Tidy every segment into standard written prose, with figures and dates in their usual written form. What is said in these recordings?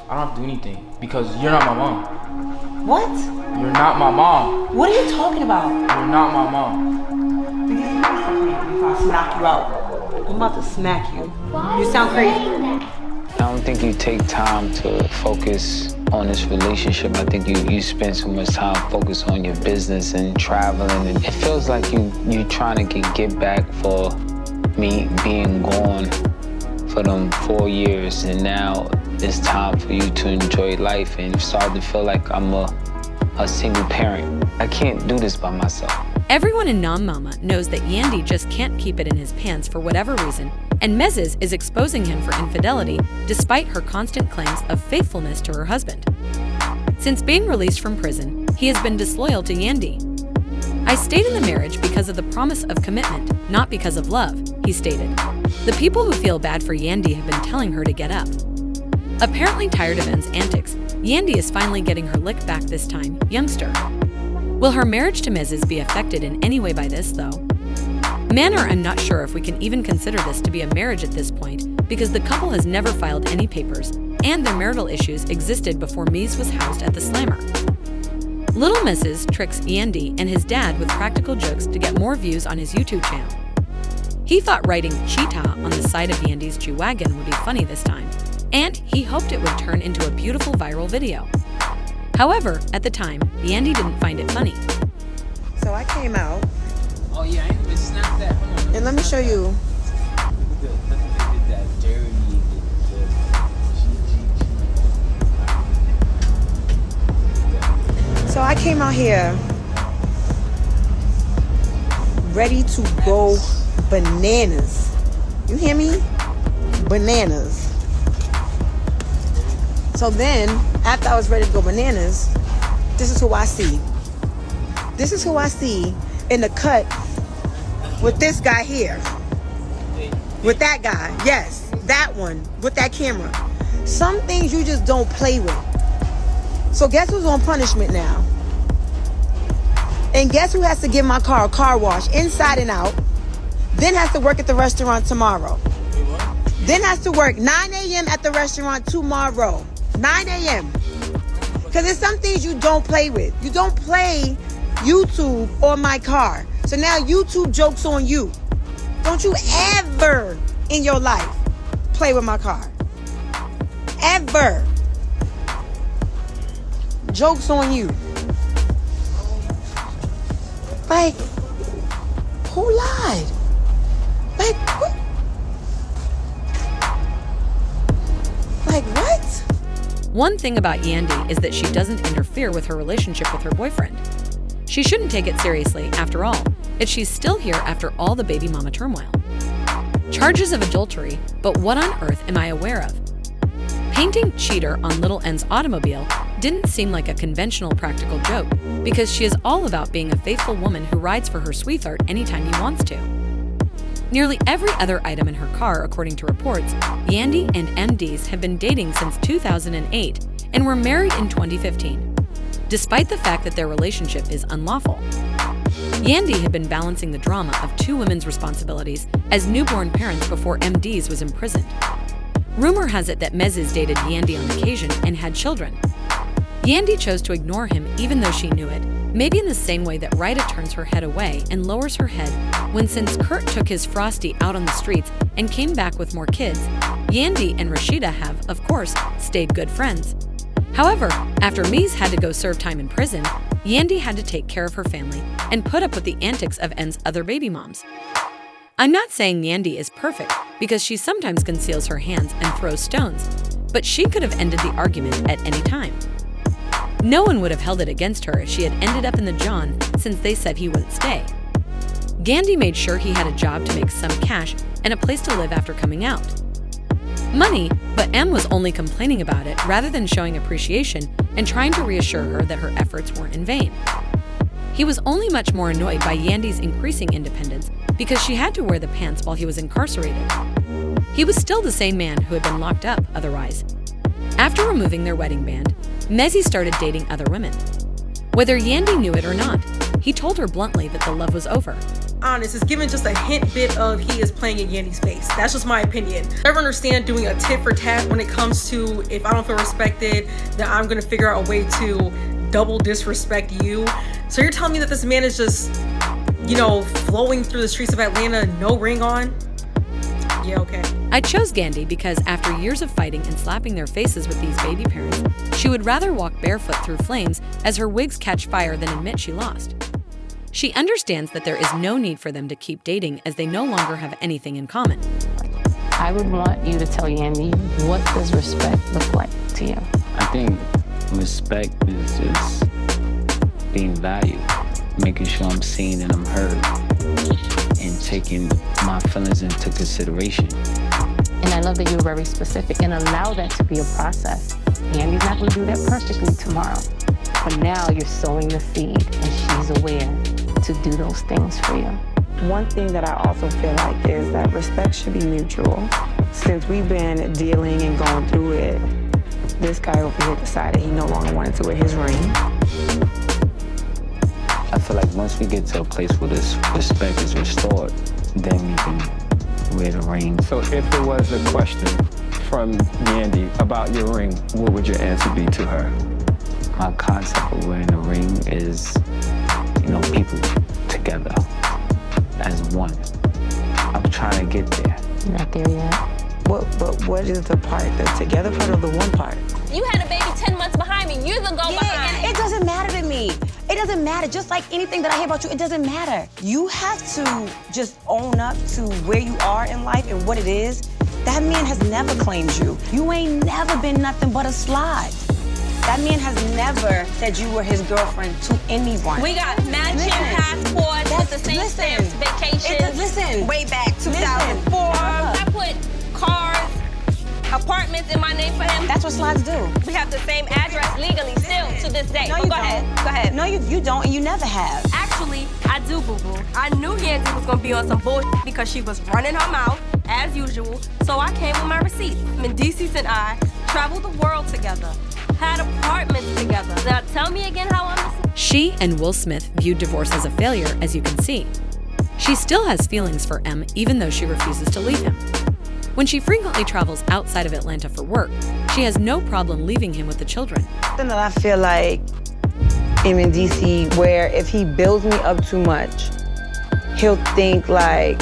I don't have to do anything because you're not my mom. What? You're not my mom. What are you talking about? You're not my mom. If I smack you out, I'm about to smack you. You sound crazy. I don't think you take time to focus on this relationship. I think you spend so much time focused on your business and traveling. And it feels like you trying to get back for me being gone for them 4 years. And now it's time for you to enjoy life. And you start to feel like I'm a single parent. I can't do this by myself. Everyone in Nom Mama knows that Yandy just can't keep it in his pants for whatever reason, and Mendecess is exposing him for infidelity despite her constant claims of faithfulness to her husband. Since being released from prison, he has been disloyal to Yandy. "I stayed in the marriage because of the promise of commitment, not because of love," he stated. The people who feel bad for Yandy have been telling her to get up. Apparently tired of N's antics, Yandy is finally getting her lick back this time, youngster. Will her marriage to Mendecess be affected in any way by this, though? Manor, I'm not sure if we can even consider this to be a marriage at this point because the couple has never filed any papers, and their marital issues existed before Mies was housed at the Slammer. Little Mendecess tricks Yandy and his dad with practical jokes to get more views on his YouTube channel. He thought writing cheetah on the side of Yandy's G-Wagon would be funny this time, and he hoped it would turn into a beautiful viral video. However, at the time, Yandy didn't find it funny. So I came out, Oh yeah, I ain't even snapped that. Hold on. and let me show you. So I came out here ready to go bananas. You hear me? Bananas. So then, after I was ready to go bananas, this is who I see. This is who I see in the cut with this guy here. With that guy. Yes, that one. With that camera. Some things you just don't play with. So guess who's on punishment now? And guess who has to give my car a car wash inside and out? Then has to work at the restaurant tomorrow. Then has to work 9 a.m. at the restaurant tomorrow. 9 a.m. Because there's some things you don't play with. You don't play YouTube on my car. So now YouTube jokes on you. Don't you ever in your life play with my car. Ever. Jokes on you. Like, who lied? Like, what? Like, what? One thing about Yandy is that she doesn't interfere with her relationship with her boyfriend. She shouldn't take it seriously, after all, if she's still here after all the baby mama turmoil. Charges of adultery, but what on earth am I aware of? Painting cheater on Little N's automobile didn't seem like a conventional practical joke because she is all about being a faithful woman who rides for her sweetheart anytime he wants to. Nearly every other item in her car, according to reports, Yandy and MDs have been dating since 2008 and were married in 2015, despite the fact that their relationship is unlawful. Yandy had been balancing the drama of two women's responsibilities as newborn parents before MDs was imprisoned. Rumor has it that Mendecess dated Yandy on occasion and had children. Yandy chose to ignore him even though she knew it, maybe in the same way that Rita turns her head away and lowers her head when since Kurt took his Frosty out on the streets and came back with more kids, Yandy and Rashida have, of course, stayed good friends. However, after Mies had to go serve time in prison, Yandy had to take care of her family and put up with the antics of N's other baby moms. I'm not saying Yandy is perfect because she sometimes conceals her hands and throws stones, but she could have ended the argument at any time. No one would have held it against her if she had ended up in the John since they said he wouldn't stay. Yandy made sure he had a job to make some cash and a place to live after coming out. Money, but M was only complaining about it rather than showing appreciation and trying to reassure her that her efforts weren't in vain. He was only much more annoyed by Yandy's increasing independence because she had to wear the pants while he was incarcerated. He was still the same man who had been locked up otherwise. After removing their wedding band, Mendecess started dating other women. Whether Yandy knew it or not, he told her bluntly that the love was over. honest, it's given just a hint bit of he is playing in Yandy's face. That's just my opinion. I never understand doing a tit for tat when it comes to if I don't feel respected, then I'm gonna figure out a way to double disrespect you. So you're telling me that this man is just, you know, flowing through the streets of Atlanta, no ring on? Yeah, okay. I chose Yandy because after years of fighting and slapping their faces with these baby parents, she would rather walk barefoot through flames as her wigs catch fire than admit she lost. She understands that there is no need for them to keep dating as they no longer have anything in common. I would want you to tell Yandy, what does respect look like to you? I think respect is just being valued, making sure I'm seen and I'm heard, and taking my feelings into consideration. And I love that you're very specific and allow that to be a process. Yandy's not going to do that perfectly tomorrow. But now you're sowing the seed and she's aware to do those things for you. One thing that I also feel like is that respect should be mutual. Since we've been dealing and going through it, this guy over here decided he no longer wanted to wear his ring. I feel like once we get to a place where this respect is restored, then we can wear the ring. So if there was a question from Yandy about your ring, what would your answer be to her? My concept of wearing a ring is, you know, people together as one. I'm trying to get there. You're not there yet. But what is the part, the together part or the one part? You had a baby 10 months behind me. You're the go behind. It doesn't matter to me. It doesn't matter. Just like anything that I hear about you, it doesn't matter. You have to just own up to where you are in life and what it is. That man has never claimed you. You ain't never been nothing but a slide. That man has never said you were his girlfriend to anyone. We got matching passports with the same stamps, vacations. Listen. Way back 2004. I put cars, apartments in my name for him. That's what slides do. We have the same address legally still to this day. No, But you go don't. ahead. Go ahead. No, you don't, and you never have. Actually, I do, boo-boo. I knew Yandy was gonna be on some bullshit because she was running her mouth, as usual, so I came with my receipts. Mendecess and I traveled the world together, had apartments together. Now tell me again how I'm missing. She and Will Smith viewed divorce as a failure, as you can see. She still has feelings for M, even though she refuses to leave him. When she frequently travels outside of Atlanta for work, she has no problem leaving him with the children. Something that I feel like in DC, where if he builds me up too much, he'll think like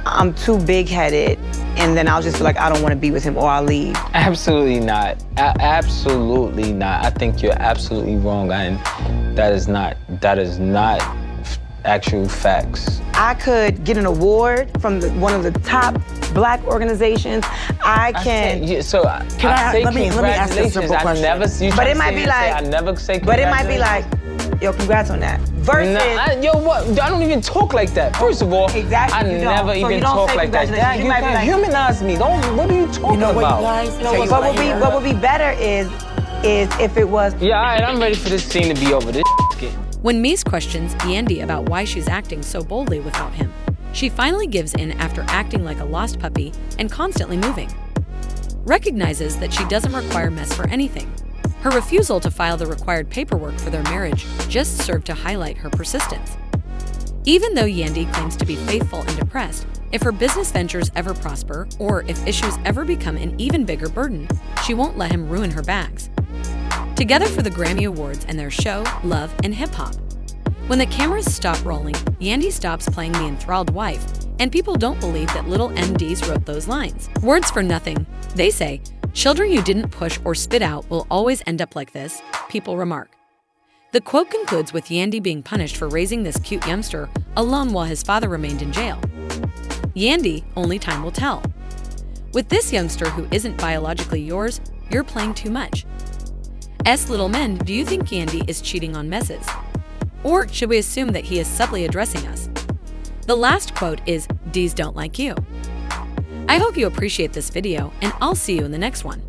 I'm too big-headed, and then I'll just feel like I don't want to be with him or I'll leave. Absolutely not. Absolutely not. I think you're absolutely wrong, and that is not actual facts. I could get an award from one of the top Black organizations. I can. Let me ask this simple question. But it might be like, I never say but it might be like, yo, congrats on that. Versus, yo, what? I don't even talk like that. First of all, exactly, I never even talk like that. You can humanize me. What are you talking about? What would be better is if it was. Yeah, all right, I'm ready for this scene to be over. This getting. When Mies questions Yandy about why she's acting so boldly without him, she finally gives in after acting like a lost puppy and constantly moving. Recognizes that she doesn't require mess for anything. Her refusal to file the required paperwork for their marriage just served to highlight her persistence. Even though Yandy claims to be faithful and depressed, if her business ventures ever prosper or if issues ever become an even bigger burden, she won't let him ruin her bags. Together for the Grammy Awards and their show, Love and Hip Hop. When the cameras stop rolling, Yandy stops playing the enthralled wife, and people don't believe that little MDs wrote those lines. Words for nothing. They say, children you didn't push or spit out will always end up like this, people remark. The quote concludes with Yandy being punished for raising this cute youngster alone while his father remained in jail. Yandy, only time will tell. With this youngster who isn't biologically yours, you're playing too much. Little men, do you think Yandy is cheating on messes? Or should we assume that he is subtly addressing us? The last quote is, D's don't like you. I hope you appreciate this video, and I'll see you in the next one.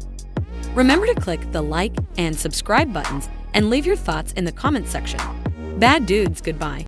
Remember to click the like and subscribe buttons and leave your thoughts in the comments section. Bad dudes, goodbye.